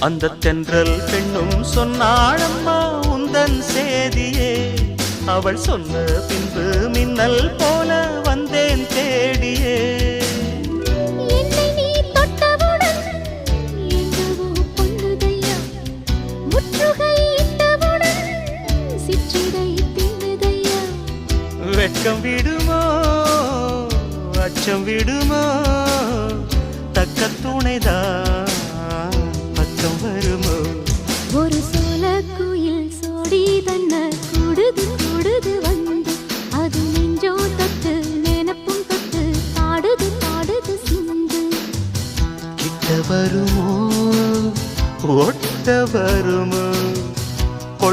அந்த தென்றல் பெண்ணும் சொன்னாளம்மா உந்தன் சேதியே. அவள் சொன்ன பின்பு மின்னல் போல வந்தேன் தேடியே. என்னை நீ தொட்டவுடன் என்னவோ பொன்னுதையா, முற்றுகை இட்டவுடன் சிற்றிடை தின்னுதையா. வெட்கம் விடுமோ அச்சம் விடுமோ, தக்க துணைதான் பக்கம் வருமோ. ஒரு சோல குயில் சோடி தன்ன கூடுது கூடுது வந்து, அது நெஞ்சோ தொட்டு நினப்பும் தொட்டு பாடுது பாடுது சிந்து. கிட்ட வருமோ ஒட்ட வருமோ.